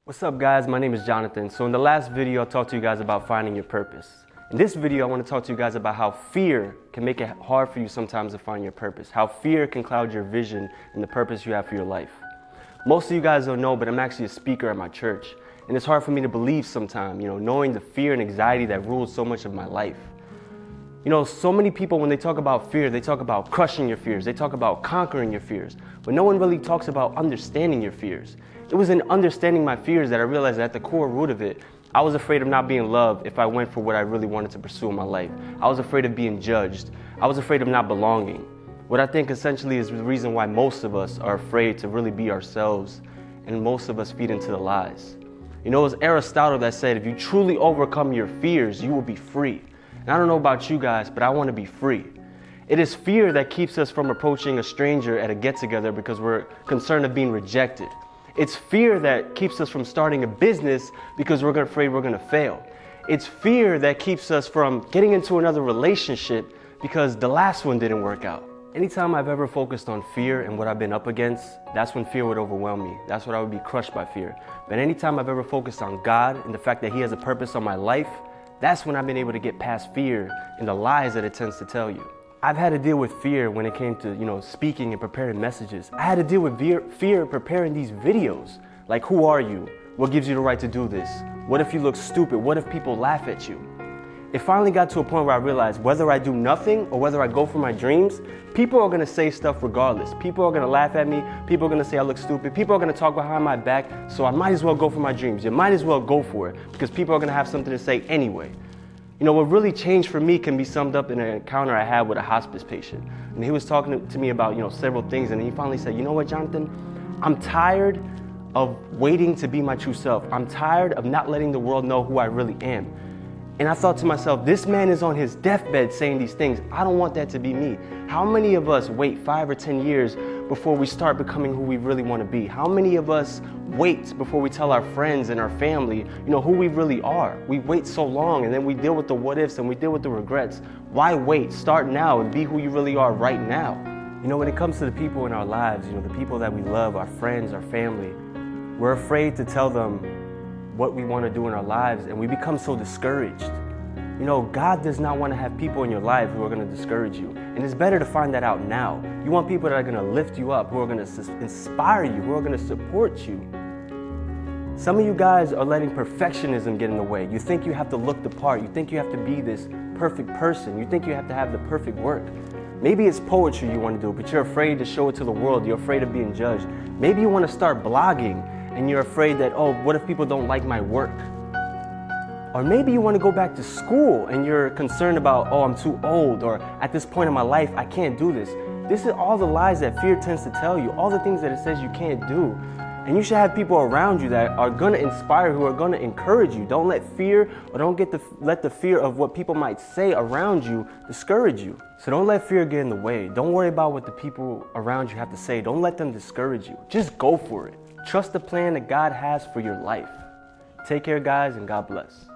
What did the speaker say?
What's up guys, my name is Jonathan. So in the last video I talked to you guys about finding your purpose. In this video I want to talk to you guys about how fear can make it hard for you sometimes to find your purpose. How fear can cloud your vision and the purpose you have for your life. Most of you guys don't know, but I'm actually a speaker at my church. And it's hard for me to believe sometimes, knowing the fear and anxiety that rules so much of my life. So many people, when they talk about fear, they talk about crushing your fears. They talk about conquering your fears. But no one really talks about understanding your fears. It was in understanding my fears that I realized that at the core root of it, I was afraid of not being loved if I went for what I really wanted to pursue in my life. I was afraid of being judged. I was afraid of not belonging. What I think essentially is the reason why most of us are afraid to really be ourselves, and most of us feed into the lies. It was Aristotle that said, if you truly overcome your fears, you will be free. And I don't know about you guys, but I want to be free. It is fear that keeps us from approaching a stranger at a get-together because we're concerned of being rejected. It's fear that keeps us from starting a business because we're afraid we're going to fail. It's fear that keeps us from getting into another relationship because the last one didn't work out. Anytime I've ever focused on fear and what I've been up against, that's when fear would overwhelm me. That's when I would be crushed by fear. But anytime I've ever focused on God and the fact that He has a purpose on my life, that's when I've been able to get past fear and the lies that it tends to tell you. I've had to deal with fear when it came to, speaking and preparing messages. I had to deal with fear preparing these videos. Like, who are you? What gives you the right to do this? What if you look stupid? What if people laugh at you? It finally got to a point where I realized whether I do nothing or whether I go for my dreams, people are going to say stuff regardless. People are going to laugh at me. People are going to say I look stupid. People are going to talk behind my back. So I might as well go for my dreams. You might as well go for it because people are going to have something to say anyway. What really changed for me can be summed up in an encounter I had with a hospice patient. And he was talking to me about, several things. And he finally said, you know what, Jonathan? I'm tired of waiting to be my true self. I'm tired of not letting the world know who I really am. And I thought to myself, this man is on his deathbed saying these things. I don't want that to be me. How many of us wait 5 or 10 years before we start becoming who we really want to be? How many of us wait before we tell our friends and our family, who we really are? We wait so long and then we deal with the what ifs and we deal with the regrets. Why wait? Start now and be who you really are right now. When it comes to the people in our lives, the people that we love, our friends, our family, we're afraid to tell them what we want to do in our lives, and we become so discouraged. God does not want to have people in your life who are going to discourage you, and it's better to find that out now. You want people that are going to lift you up, who are going to inspire you, who are going to support you. Some of you guys are letting perfectionism get in the way. You think you have to look the part. You think you have to be this perfect person. You think you have to have the perfect work. Maybe it's poetry you want to do, but you're afraid to show it to the world. You're afraid of being judged. Maybe you want to start blogging, and you're afraid that, what if people don't like my work? Or maybe you want to go back to school and you're concerned about, I'm too old, or at this point in my life, I can't do this. This is all the lies that fear tends to tell you, all the things that it says you can't do. And you should have people around you that are going to inspire, who are going to encourage you. Don't let fear, or don't let the fear of what people might say around you discourage you. So don't let fear get in the way. Don't worry about what the people around you have to say. Don't let them discourage you. Just go for it. Trust the plan that God has for your life. Take care, guys, and God bless.